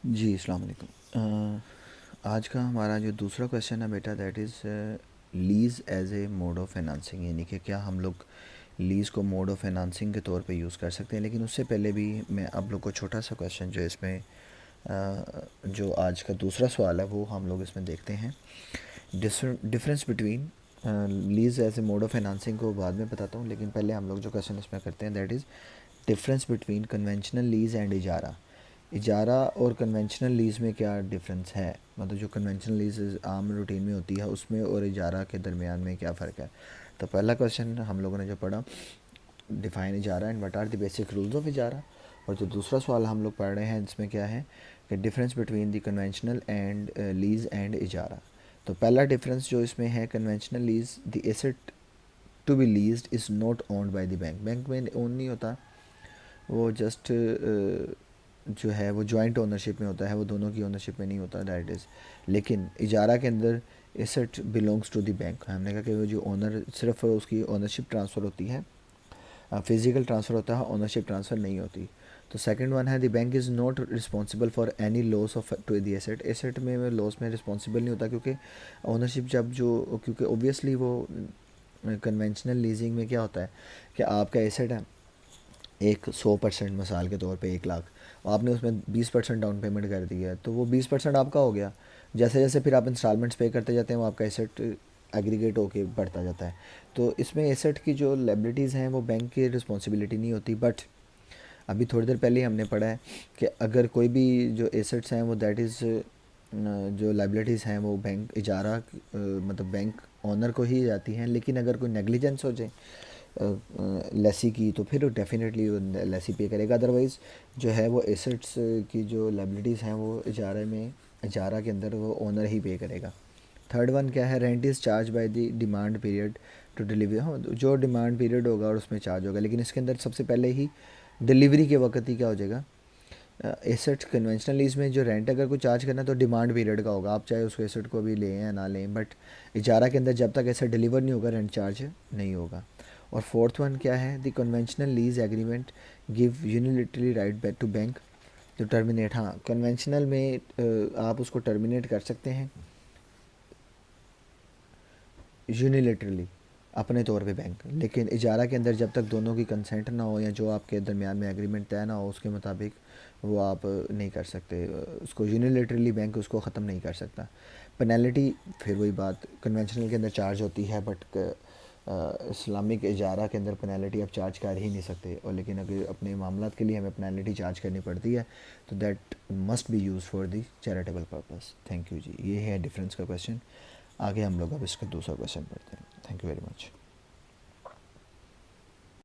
जी, अस्सलाम वालेकुम। आज का हमारा जो दूसरा क्वेश्चन है बेटा, that is lease as a mode of financing, यानी कि क्या हम लोग लीज़ को मोड ऑफ फाइनेंसिंग के तौर पे यूज़ कर सकते हैं। लेकिन उससे पहले भी मैं आप लोग को छोटा सा क्वेश्चन जो इसमें जो आज का दूसरा सवाल है वो हम लोग इसमें देखते हैं। Difference between lease as a mode of financing को बाद में बताता हूँ, लेकिन पहले हम लोग जो क्वेश्चन इसमें करते हैं that is difference between conventional lease and इजारा। इजारा और कन्वेंशनल लीज़ में क्या डिफरेंस है, मतलब जो कन्वेंशनल लीज़ आम रूटीन में होती है उसमें और इजारा के दरमियान में क्या फ़र्क है। तो पहला क्वेश्चन हम लोगों ने जो पढ़ा, डिफ़ाइन इजारा and what are the basic rules of इजारा। और जो दूसरा सवाल हम लोग पढ़ रहे हैं इसमें क्या है कि difference between the conventional and lease and इजारा। तो पहला डिफरेंस जो इसमें है, conventional lease the asset to be leased is not owned by the bank. Bank में ओन नहीं होता, वो जस्ट जो है वो जॉइंट ओनरशिप में होता है, वो दोनों की ओनरशिप में नहीं होता, दैट इज़। लेकिन इजारा के अंदर asset belongs to the bank. हमने कहा कि वो जो ओनर सिर्फ उसकी ओनरशिप ट्रांसफ़र होती है, फिज़िकल ट्रांसफ़र होता है, ओनरशिप ट्रांसफ़र नहीं होती। तो सेकंड वन है the bank is not responsible for any loss of to the asset. Asset में लॉस में रिस्पॉन्सिबल नहीं होता, क्योंकि ओनरशिप जब जो, क्योंकि ओबियसली वो कन्वेंशनल लीजिंग में क्या होता है कि आपका एसेट है एक 100% मिसाल के तौर पे 1 लाख, आपने उसमें 20% डाउन पेमेंट कर दिया है, तो वो 20% आपका हो गया। जैसे जैसे फिर आप इंस्टॉलमेंट्स पे करते जाते हैं वो आपका एसेट एग्रीगेट होके बढ़ता जाता है। तो इसमें एसेट की जो लायबिलिटीज़ हैं वो बैंक की रिस्पॉन्सिबिलिटी नहीं होती। बट अभी थोड़ी देर पहले ही हमने पढ़ा है कि अगर कोई भी जो एसेट्स हैं वो दैट इज़ जो लायबिलिटीज़ हैं वो बैंक इजारा मतलब बैंक ओनर को ही जाती हैं। लेकिन अगर कोई नेग्लिजेंस हो जाए लेसी की, तो फिर डेफिनेटली लेसी पे करेगा। अदरवाइज़ जो है वो एसेट्स की जो लायबिलिटीज़ हैं वो इजारा के अंदर वो ओनर ही पे करेगा। थर्ड वन क्या है, rent is charge by the demand period to deliver. हाँ, जो डिमांड पीरियड होगा और उसमें चार्ज होगा, लेकिन इसके अंदर सबसे पहले ही डिलीवरी के वक्त ही क्या हो जाएगा। एसेट कन्वेंशनल लीज में जो रेंट अगर कोई चार्ज करना है तो डिमांड पीरियड का होगा, आप चाहे उसको एसेट को भी लें या ना लें। बट इजारा के अंदर जब तक एसेट डिलीवर नहीं होगा रेंट चार्ज नहीं होगा। और फोर्थ वन क्या है, the conventional lease agreement give unilaterally right back to bank to terminate. हाँ, कन्वेंशनल में आप उसको टर्मिनेट कर सकते हैं यूनिलेटरली अपने तौर पे बैंक। लेकिन इजारा के अंदर जब तक दोनों की कंसेंट ना हो या जो आपके दरमियान में एग्रीमेंट तय ना हो उसके मुताबिक वो आप नहीं कर सकते उसको यूनिलेटरली, बैंक उसको ख़त्म नहीं कर सकता। पेनल्टी फिर वही बात, कन्वेंशनल के अंदर चार्ज होती है, बट इस्लामिक इजारा के अंदर पेनल्टी आप चार्ज कर ही नहीं सकते। और लेकिन अगर अपने मामलात के लिए हमें पेनल्टी चार्ज करनी पड़ती है तो that must be use for the charitable purpose. Thank you ji, ये है डिफरेंस का क्वेश्चन। आगे हम लोग अब इसका दूसरा क्वेश्चन पढ़ते हैं। Thank you very much.